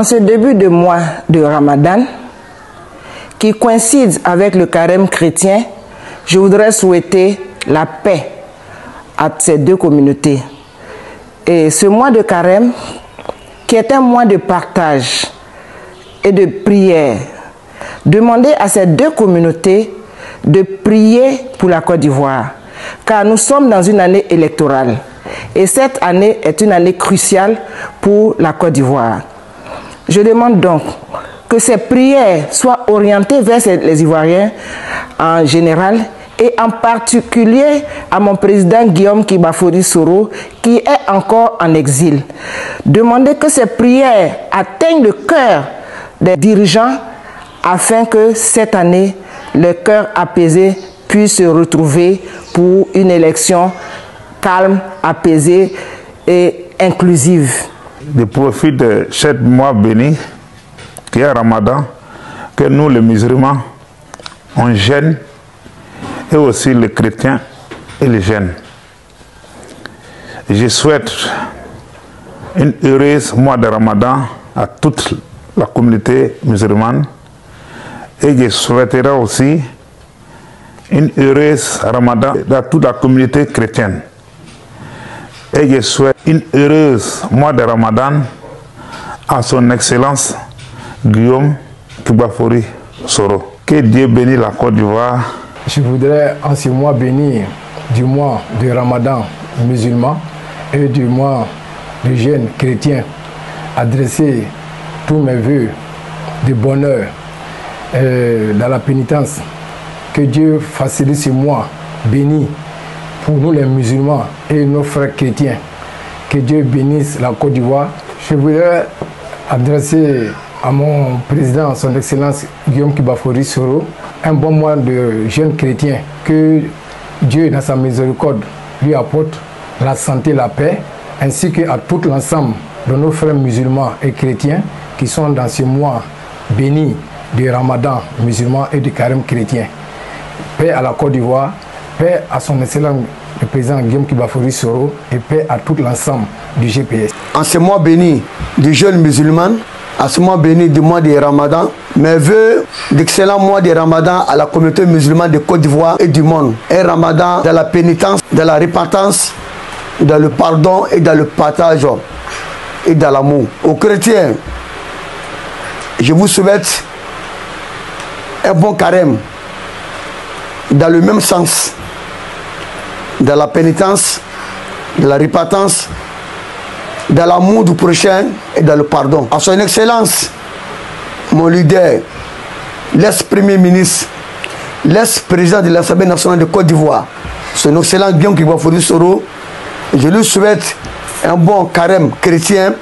En ce début de mois de Ramadan, qui coïncide avec le carême chrétien, je voudrais souhaiter la paix à ces deux communautés. Et ce mois de carême, qui est un mois de partage et de prière, demandez à ces deux communautés de prier pour la Côte d'Ivoire, car nous sommes dans une année électorale. Et cette année est une année cruciale pour la Côte d'Ivoire. Je demande donc que ces prières soient orientées vers les Ivoiriens en général et en particulier à mon président Guillaume Kibafori Soro qui est encore en exil. Demandez que ces prières atteignent le cœur des dirigeants afin que cette année, le cœur apaisé puisse se retrouver pour une élection calme, apaisée et inclusive. Je profite de ce mois béni qui est Ramadan, que nous les musulmans, on jeûne, et aussi les chrétiens et les jeunes. Je souhaite une heureuse mois de Ramadan à toute la communauté musulmane et je souhaiterais aussi une heureuse Ramadan à toute la communauté chrétienne. Et je souhaite une heureuse mois de Ramadan à son Excellence Guillaume Kibafori Soro. Que Dieu bénisse la Côte d'Ivoire. Je voudrais en ce mois béni du mois de Ramadan musulman et du mois de jeûne chrétien adresser tous mes vœux de bonheur dans la pénitence. Que Dieu facilite ce mois béni pour nous les musulmans et nos frères chrétiens. Que Dieu bénisse la Côte d'Ivoire. Je voudrais adresser à mon président, son Excellence Guillaume Kibafori Soro, un bon mois de jeûne chrétien. Que Dieu, dans sa miséricorde, lui apporte la santé, la paix, ainsi qu'à tout l'ensemble de nos frères musulmans et chrétiens qui sont dans ce mois béni du Ramadan musulman et du carême chrétien. Paix à la Côte d'Ivoire, paix à son Excellence le président Guillaume Kibafori Soro et paix à tout l'ensemble du GPS. En ce mois béni du jeûne musulman, à ce mois béni du mois de Ramadan, mes voeux d'excellent mois de Ramadan à la communauté musulmane de Côte d'Ivoire et du monde. Un Ramadan dans la pénitence, dans la repentance, dans le pardon et dans le partage et dans l'amour. Aux chrétiens, je vous souhaite un bon carême dans le même sens, dans la pénitence, dans la repentance, dans l'amour du prochain et dans le pardon. À son Excellence, mon leader, l'ex-premier ministre, l'ex-président de l'Assemblée nationale de Côte d'Ivoire, son Excellence Guillaume Kibafori Soro, je lui souhaite un bon carême chrétien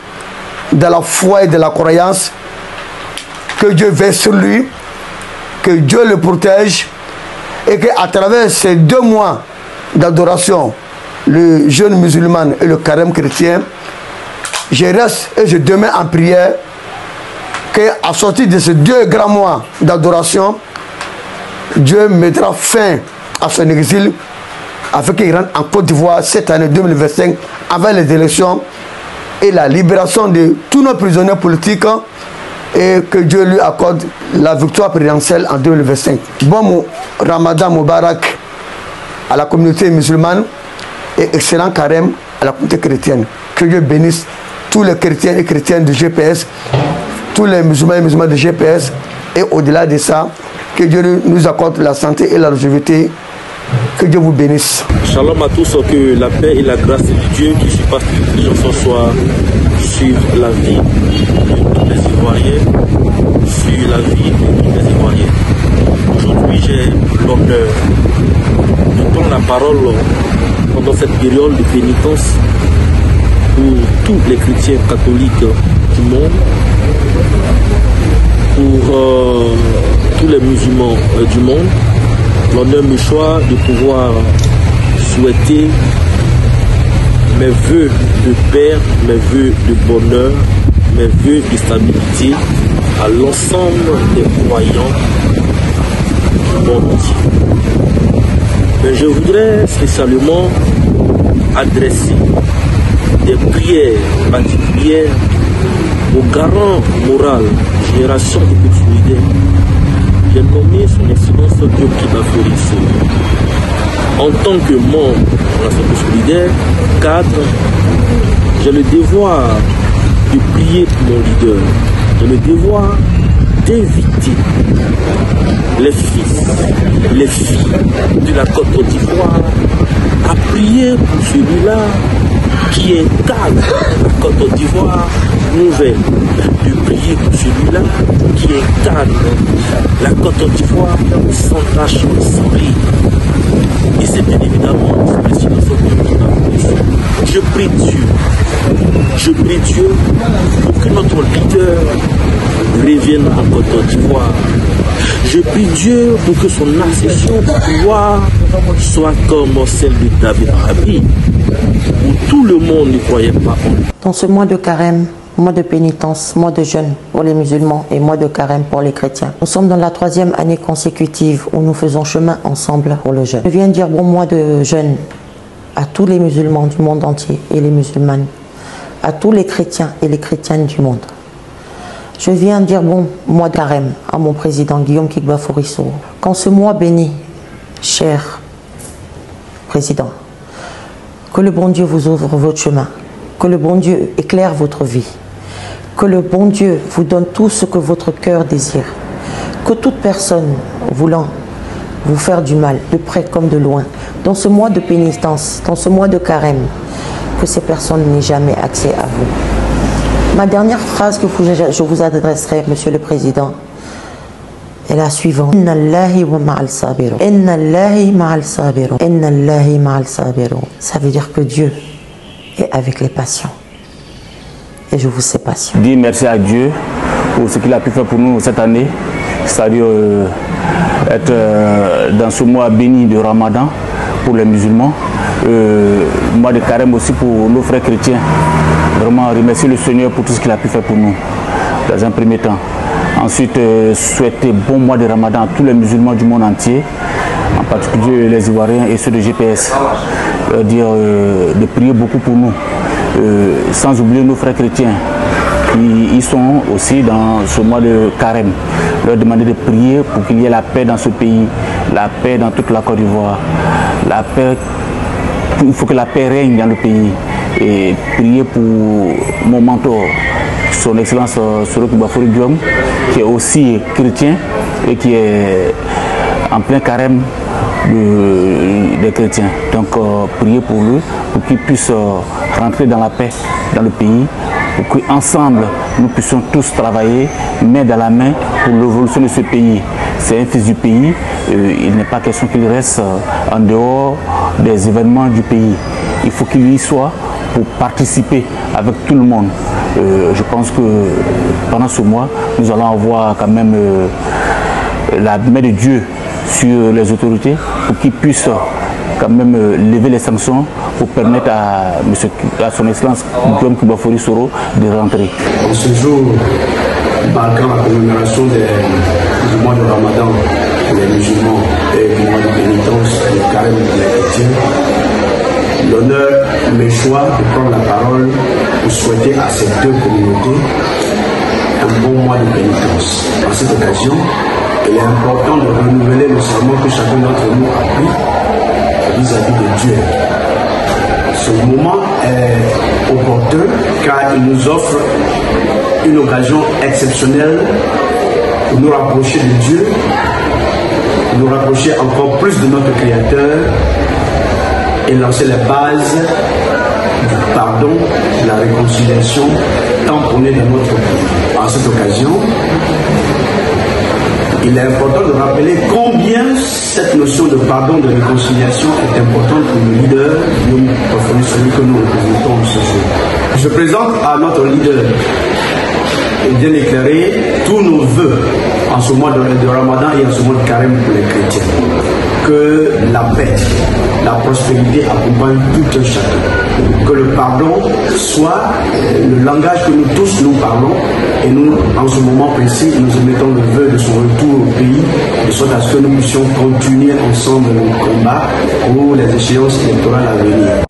dans la foi et de la croyance. Que Dieu veille sur lui, que Dieu le protège et qu'à travers ces 2 mois d'adoration, le jeûne musulman et le carême chrétien, je reste et je demeure en prière qu'à sortir de ces 2 grands mois d'adoration, Dieu mettra fin à son exil afin qu'il rentre en Côte d'Ivoire cette année 2025 avec les élections et la libération de tous nos prisonniers politiques et que Dieu lui accorde la victoire présidentielle en 2025. Bon Ramadan Moubarak à la communauté musulmane et excellent carême à la communauté chrétienne. Que Dieu bénisse tous les chrétiens et chrétiennes du GPS, tous les musulmans et musulmanes du GPS et au-delà de ça, que Dieu nous accorde la santé et la longévité. Que Dieu vous bénisse. Shalom à tous, que la paix et la grâce de Dieu qui surpasse toute intelligence soit sur la vie de tous les Ivoiriens, sur la vie de tous les Ivoiriens. Aujourd'hui, j'ai l'honneur de prendre la parole pendant cette période de pénitence pour tous les chrétiens catholiques du monde, pour tous les musulmans du monde. L'honneur me choisit de pouvoir souhaiter mes vœux de paix, mes vœux de bonheur, mes vœux de stabilité à l'ensemble des croyants du monde entier. Mais je voudrais spécialement adresser des prières particulières au garant moral, génération de Groupe Solidaire, j'ai nommé son excellence Guillaume Kibafori Soro. En tant que membre de la Groupe Solidaire, cadre, j'ai le devoir de prier pour mon leader. J'ai le devoir d'inviter les fils, les filles de la Côte d'Ivoire à prier pour celui-là qui incarne la Côte d'Ivoire nouvelle, de prier pour celui-là qui incarne la Côte d'Ivoire sans tâche, sans rire. Et c'est bien évidemment le président qui je prie Dieu pour que notre leader revienne en Côte d'Ivoire. Je prie Dieu pour que son accession au pouvoir soit comme celle de David Arabi, où tout le monde ne croyait pas en lui. Dans ce mois de carême, mois de pénitence, mois de jeûne pour les musulmans et mois de carême pour les chrétiens, nous sommes dans la 3e année consécutive où nous faisons chemin ensemble pour le jeûne. Je viens dire bon mois de jeûne à tous les musulmans du monde entier et les musulmanes, à tous les chrétiens et les chrétiennes du monde. Je viens dire bon mois de carême à mon président Guillaume Kibafori Soro. Quand ce mois béni, cher président, que le bon Dieu vous ouvre votre chemin, que le bon Dieu éclaire votre vie, que le bon Dieu vous donne tout ce que votre cœur désire, que toute personne voulant vous faire du mal, de près comme de loin, dans ce mois de pénitence, dans ce mois de carême, que ces personnes n'aient jamais accès à vous. Ma dernière phrase que je vous adresserai, Monsieur le Président, est la suivante. Inna Allahi wa ma'al sabiru. Inna Allahi ma'al sabiru. Inna Allahi ma'al sabiru. Ça veut dire que Dieu est avec les patients. Et je vous sais patient. Dis merci à Dieu pour ce qu'il a pu faire pour nous cette année, c'est-à-dire être dans ce mois béni de Ramadan pour les musulmans, mois de carême aussi pour nos frères chrétiens. Vraiment remercier le Seigneur pour tout ce qu'il a pu faire pour nous dans un premier temps. Ensuite, souhaiter bon mois de Ramadan à tous les musulmans du monde entier, en particulier les Ivoiriens et ceux de GPS. Dire de prier beaucoup pour nous, sans oublier nos frères chrétiens qui y sont aussi dans ce mois de carême. Leur demander de prier pour qu'il y ait la paix dans ce pays, la paix dans toute la Côte d'Ivoire, la paix. Il faut que la paix règne dans le pays. Et prier pour mon mentor, son Excellence Soro Kibafori Guillaume, qui est aussi chrétien et qui est en plein carême des chrétiens. Donc prier pour lui, pour qu'il puisse rentrer dans la paix dans le pays, pour qu'ensemble nous puissions tous travailler main dans la main pour l'évolution de ce pays. C'est un fils du pays, il n'est pas question qu'il reste en dehors des événements du pays. Il faut qu'il y soit pour participer avec tout le monde. Je pense que pendant ce mois, nous allons avoir quand même la main de Dieu sur les autorités pour qu'ils puissent quand même lever les sanctions pour permettre à son Excellence Guillaume Kibafori Soro de rentrer. En ce jour, marquant la commémoration du mois de Ramadan pour les musulmans et du mois de pénitence et de carême pour les chrétiens, l'honneur me choix de prendre la parole pour souhaiter à ces deux communautés un bon mois de pénitence. À cette occasion, il est important de renouveler le serment que chacun d'entre nous a pris vis-à-vis de Dieu. Ce moment est opportun car il nous offre une occasion exceptionnelle pour nous rapprocher de Dieu, pour nous rapprocher encore plus de notre Créateur et lancer les bases du pardon, de la réconciliation tamponnée dans notre vie. À cette occasion, il est important de rappeler combien cette notion de pardon, de réconciliation est importante pour le leader, celui que nous représentons ce jour. Je présente à notre leader et bien éclairer tous nos vœux en ce mois de Ramadan et en ce mois de carême pour les chrétiens. Que la paix, la prospérité accompagne tout un chacun. Que le pardon soit le langage que nous tous nous parlons et nous, en ce moment précis, nous émettons le vœu de son retour au pays, de sorte à ce que nous puissions continuer ensemble le combat pour les échéances électorales à venir.